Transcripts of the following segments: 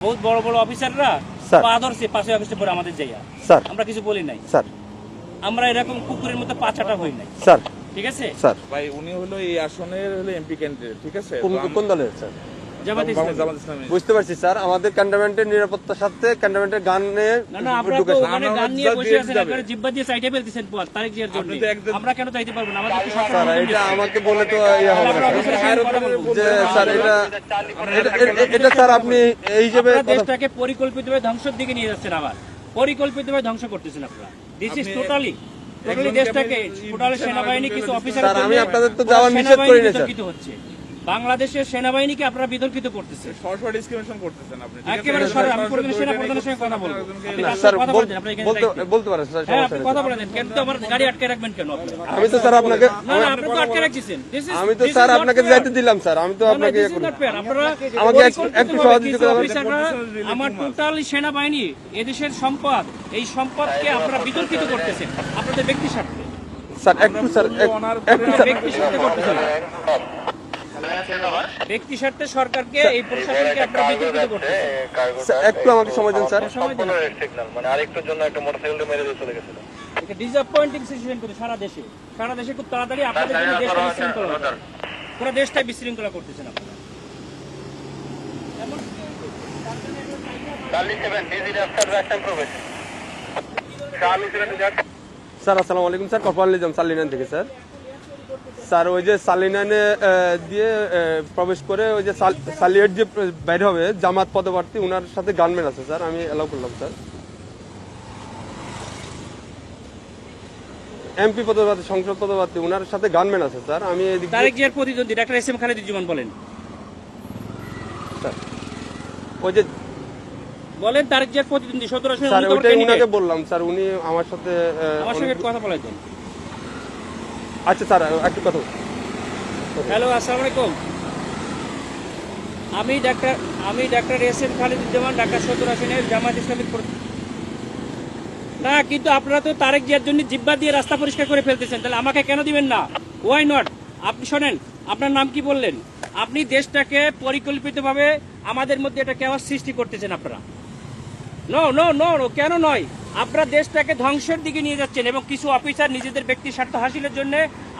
বহুত বড় বড় অফিসাররা আদর্শে 5 আগস্টে পরে আমাদের যাইয়া স্যার আমরা কিছু বলি নাই স্যার, আমরা এরকম কুকুরের মতো পাছাটা হই নাই স্যার, ঠিক আছে স্যার। ভাই উনি হলো এই আসনের হলো এমপি ক্যান্ডিডেট, ঠিক আছে? কোন দলের স্যার? জামাত ইসলামী। বুঝতে পারছি স্যার, আমাদের ক্যান্টনমেন্টের নিরাপত্তার সাথে ক্যান্টনমেন্টের গানে না আপনারা তো ওখানে গান নিয়ে বসে আছেন, আপনারা জিব্বা দিয়ে সাইডে ফেলতেছেন পথ তারিখ জিয়ার জন্য। আমরা কেন চাইতে পারবো না? আমাদের তো স্যার এটা আমাকে বলে তো ইয়া হবে না যে স্যার এটা স্যার আপনি এই হিসেবে দেশটাকে পরিকল্পিতভাবে ধ্বংসের দিকে নিয়ে যাচ্ছেন, আবার পরিকল্পিতভাবে ধ্বংস করতেছেন আপনারা। দিস ইজ টোটালি দেশটাকে টোটালি সেনাবাহিনী কিছু অফিসার স্যার আমি আপনাদের তো যাওয়ার নিষেধ করি না স্যার। হচ্ছে বাংলাদেশের সেনাবাহিনীকে আপনারা বিতর্কিত করতেছেন, সরাসরি ডিসক্রিমিনেশন করতেছেন আপনি। একেবারে সরাসরি। আমি পরিবেশ সেনা প্রধানের সঙ্গে কথা বলবো। স্যার বলতে পারেন স্যার, হ্যাঁ আপনি কথা বলেন, কেন তো আমার গাড়ি আটকে রাখবেন কেন আপনি? আমি তো স্যার আপনাকে না আপনি তো আটকে রাখছেন। আমি তো স্যার আপনাকে যাইতে দিলাম স্যার, আমি তো আপনাকে আপনারা আমাকে একটু সহযোগিতা অফিসাররা আমার টোটালি সেনাবাহিনী এদেশের সম্পদ, এই সম্পদকে আপনারা বিতর্কিত করতেছেন আপনাদের ব্যক্তি স্বার্থে। স্যার একটু স্যার ব্যক্তি স্বার্থে করতেছেন, ব্যক্তি স্বার্থে সরকারকে এই প্রশাসনকে আপনারা বিতর্কিত করতেছেন। একটু আমাকে সময় দিন স্যার। মানে আরেকটুর জন্য একটা মোটরসাইকেল মেরে দিয়ে চলে গেছিল। এটা ডিসঅ্যাপয়েন্টিং সিচুয়েশন করে সারা দেশে খুব তাড়াতাড়ি আপনাদের জন্য দেশটা বিশৃঙ্খলা হবে, পুরো দেশটাই বিশৃঙ্খলা করতেছেন আপনারা। স্যার আসসালামু আলাইকুম স্যার, কপাল নিজাম সালিনান থেকে স্যার। স্যার ওই যে সালিনানে দিয়ে প্রবেশ করে ওই যে সালিয়েট যে বাইরে হবে জামাত পদপ্রার্থী, ওনার সাথে গানম্যান আছে স্যার, আমি এলাও করলাম স্যার। এমপি পদপ্রার্থী, সংসদ পদপ্রার্থী, ওনার সাথে গানম্যান আছে স্যার। আমি তারেক জিয়ার প্রতিদ্বন্দ্বী ডাক্তার এস এম খালেদুজ্জামান বলেন স্যার ওই যে বলেন তারেক জিয়ার প্রতিদ্বন্দ্বী 17 আসনে স্যার ওইটাই উনাকে বললাম স্যার, উনি আমার সাথে কথা বলেছেন। আচ্ছা স্যার একটু কথা। হ্যালো আসসালামু আলাইকুম, আমি doctor S M Khaleduzzaman, Dhaka 17 আসনের জামাত ইসলামী। না কিন্তু আপনারা তো তারেক জিয়ার জন্য জিব্বা দিয়ে রাস্তা পরিষ্কার করে ফেলতেছেন, তাহলে আমাকে কেন দিবেন না? Why not? আপনি শোনেন, আপনার নাম কি বললেন? আপনি দেশটাকে পরিকল্পিতভাবে আমাদের মধ্যে এটা কেওয়াস সৃষ্টি করতেছেন আপনারা। নো নো নো নো, কেন নয়? আপনারা দেশটাকে ধ্বংসের দিকে নিয়ে যাচ্ছেন এবং কিছু অফিসার নিজেদের ব্যক্তি স্বার্থ হাসিলের জন্য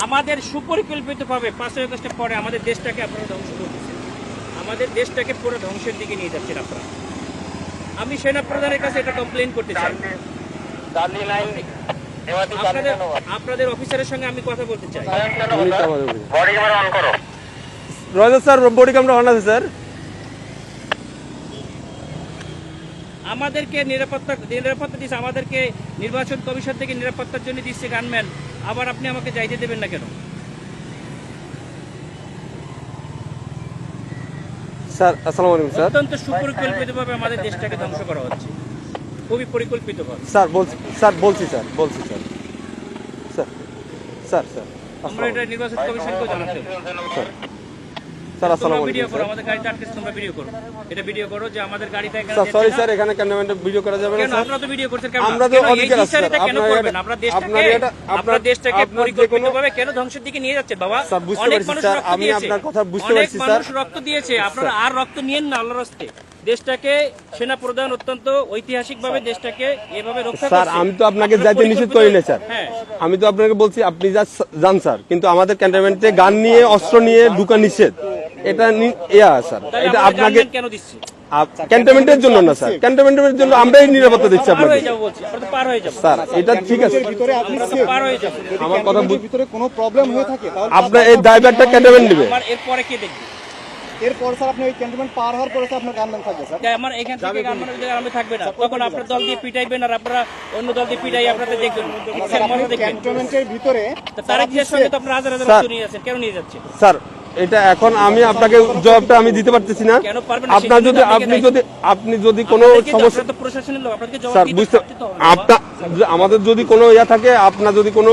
আমাদের সুপরিকল্পিতভাবে 5 আগস্টের পরে আমাদের দেশটাকে আপনারা ধ্বংস করতেছেন, আমাদের দেশটাকে পুরো ধ্বংসের দিকে নিয়ে যাচ্ছেন আপনারা। আমি সেনা প্রধানের কাছে এটা কমপ্লেন করতে চাই। আপনাদের অফিসারের সঙ্গে আমি কথা বলতে চাই। রয়েছে স্যার, বডি ক্যামেরা অন আছে স্যার। আমাদেরকে নিরাপত্তা দিচ্ছে, আমাদেরকে নির্বাচন কমিশন থেকে নিরাপত্তার জন্য দিচ্ছে গানম্যান, আবার আপনি আমাকে যাইতে দেবেন না কেন? স্যার আসসালামু আলাইকুম স্যার। অত্যন্ত সুপরিকল্পিতভাবে আমাদের দেশটাকে ধ্বংস করা হচ্ছে, খুবই পরিকল্পিতভাবে। স্যার বলছি স্যার। আমরা এটা নির্বাচন কমিশনকেও জানাতে হবে। স্যার আসসালামু ভিডিও আলাইকুম করো, আমাদের গাড়িতে আটকে তোমরা ভিডিও করো, এটা ভিডিও করো যে আমাদের গাড়িতে এখানে স্যার। সরি স্যার, এখানে ক্যামেরাম্যান ভিডিও করা যাবে না কেন? স্যার। আপনারা তো ভিডিও করছেন কেন? আমরা তো অধিকার আছে স্যার। কেন করবেন? আপনারা দেশটাকে পরিকল্পিতভাবে কেন ধ্বংসের দিকে নিয়ে যাচ্ছেন বাবা? স্যার বুঝতে পারছি স্যার, আমি আপনার কথা বুঝতে পারছি স্যার। মানুষ রক্ত দিয়েছে, আপনারা আর রক্ত নিয়েন না আল্লাহর রাস্তে। দেশটাকে সেনা প্রধান অত্যন্ত ঐতিহাসিকভাবে দেশটাকে এভাবে রক্ষা করছে। স্যার আমি তো আপনাকে যাইতে নিষেধ করি না স্যার, আমি তো আপনাকে বলছি আপনি যান স্যার, কিন্তু আমাদের ক্যান্টনমেন্টে গান নিয়ে অস্ত্র নিয়ে ঢুকা নিষেধ, এটা স্যার। এটা আপনাকে কেন দিচ্ছে? ক্যান্টনমেন্টের জন্য না স্যার, ক্যান্টনমেন্টের জন্য আমরাই নিরাপত্তা দিচ্ছি আপনাকে স্যার। এটা ঠিক আছে, আমার কথা ভিতরে কোনো প্রবলেম হয়ে থাকে তাহলে আপনার এই ড্রাইভারটা ক্যান্টনমেন্ট নেবে। এরপরে কে দেখবে? এরপর স্যার আপনি ওই ক্যান্টনমেন্ট পার হওয়ার পরে আপনার গানম্যান থাকবে স্যার। আমার এখান থেকে গানম্যান থাকবে না, তখন আপনার দল দিয়ে পিটাইবেন আর আপনারা অন্য দল দিয়ে পিটাই আপনাদের দেখবেন। ক্যান্টনমেন্টের ভিতরে তারেক জিয়ার সঙ্গে তো আপনারা হাজার হাজার নিয়ে যাচ্ছেন, কেন নিয়ে যাচ্ছেন স্যার? এটা এখন আমি আপনাকে জবাবটা আমি দিতে পারতেছি না। আপনি যদি কোনো সমস্যা স্যার বুঝতে আমাদের যদি কোনো ইয়া থাকে, আপনার যদি কোনো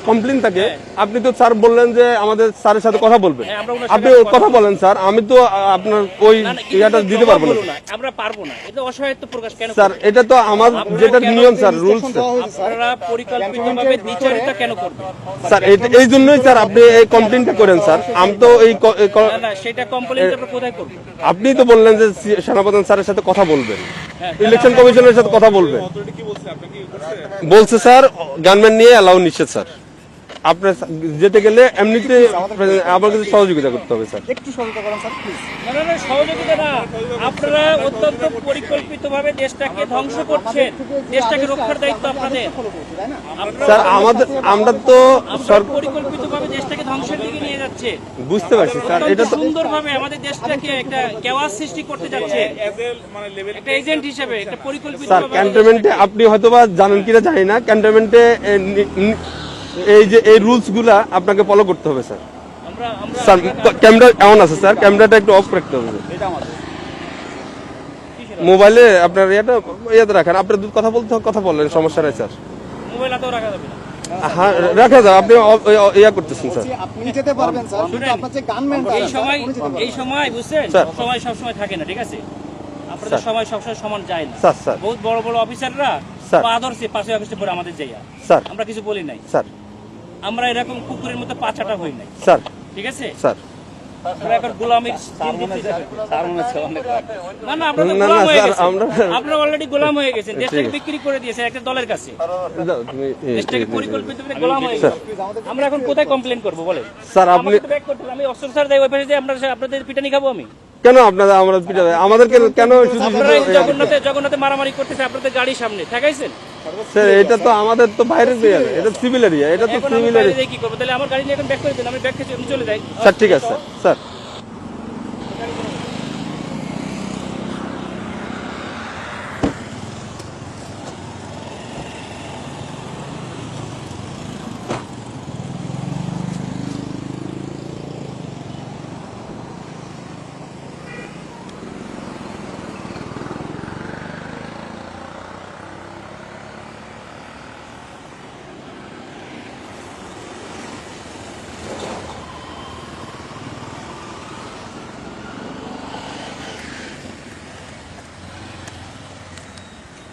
কমপ্লেন থাকে, আপনি তো স্যার বললেন যে আমাদের স্যারের সাথে কথা বলবেন, আপনি কথা বলেন স্যার। আমি তো আপনার ওই ইয়াটা দিতে পারবো না, আমরা পারবো না। এটা অসহায়ত্ব প্রকাশ কেন স্যার? এটা তো আমার যেটা নিয়ম স্যার, রুলস আপনারা পরিকল্পিতভাবে দ্বিচারিতা কেন করবেন স্যার? এই জন্যই স্যার আপনি এই কমপ্লেনটা করেন স্যার। আমি তো তো না না সেটা কমপ্লেইন আমরা কোথায় করব? আপনি তো বললেন যে সেনাপ্রধান স্যারের সাথে কথা বলবেন, হ্যাঁ, ইলেকশন কমিশনের সাথে কথা বলবেন। অথরিটি কি বলছে আপনাকে কি করছে? বলছে স্যার গানম্যান নিয়ে অ্যালাউ নিষেধ স্যার। আপনার যেতে গেলে এমনিতে আমার কাছে সহযোগিতা করতে হবে স্যার। একটু সহযোগিতা করেন স্যার প্লিজ। না না না সহযোগিতা না, আপনারা অত্যন্ত পরিকল্পিতভাবে দেশটাকে ধ্বংস করছেন, দেশটাকে রক্ষার দায়িত্ব আপনাদের। তাই না? আপনারা স্যার আমরা তো পরিকল্পিতভাবে দেশটাকে ধ্বংসের দিকে নিয়ে যাচ্ছে। বুঝতে পারছি স্যার, এটা তো সুন্দরভাবে আমাদের দেশটাকে একটা কেওয়াস সৃষ্টি করতে যাচ্ছে As a মানে লেভেল একটা এজেন্ট হিসেবে, একটা পরিকল্পিত স্যার ক্যান্টনমেন্টে আপনি হয়তোবা জানেন কিনা জানি না, ক্যান্টনমেন্টে এই যে এই রুলস গুলা আপনাকে ফলো করতে হবে স্যার। আমরা স্যার ক্যামেরা এমন আছে স্যার, ক্যামেরাটা একটু অফ রাখতে হবে স্যার। এটা আমাদের মোবাইলে আপনার ইয়াতে রাখেন, আপনার কথা বলতে কথা বললেন, সমস্যা নাই স্যার। মোবাইল হাতেও রাখা যাবে না। হ্যাঁ রাখা যাবে, আপনি ইয়া করতেছেন স্যার। আপনি যেতে পারবেন স্যার, কিন্তু আপনার যে গানম্যানটা এই সময় বুঝছেন, স্যার। সময় সবসময় থাকে না, ঠিক আছে? আপনাদের স্যার। সময় সবসময় সমান যায় না। স্যার স্যার বহুত বড় বড় অফিসাররা স্যার। আদর্শে 5 আগস্টে পরে আমাদের যাইয়া স্যার আমরা কিছু বলি নাই, স্যার আমরা এরকম কুকুরের মতো পাছাটা হই নাই, স্যার ঠিক আছে? স্যার আমরা এখন গোলামির দিন দিচ্ছি। না না আমরা তো না, গোলাম না, হয়ে স্যার, গেছি, আমরা- আপনারা অলরেডি গোলাম হয়ে গেছেন, দেশটাকে আছে। বিক্রি করে দিয়েছে একটা দলের কাছে, দাও, তুমি দেশটাকে পরিকল্পিতভাবে গোলাম হয়ে স্যার। গেছে। আমরা এখন কোথায় কমপ্লেন করব বলেন? স্যার আপনি আমাকে তো ব্যাক করতে হবে, আমি অস্ত্র স্যার যাই ওই পাশে যাই, আপনাদের পিটানি খাবো আমি? কেন আপনারা আমরা পিটাবে আমাদেরকে কেন শুধু আপনারা এই জগন্নাথে মারামারি করতেছে আপনাদের গাড়ির সামনে ঠেকাইছেন। স্যার এটা তো আমাদের তো বাইরের এরিয়া, এটা সিভিল এরিয়া, এটা তো এখন আমি সিভিল বাইরে এরিয়া। যেয়ে কি করবো? তাহলে আমার গাড়ি নিয়ে এখন ব্যাক করে দিন, আমি ব্যাক থেকে চলে যাই। স্যার ঠিক আছে স্যার, স্যার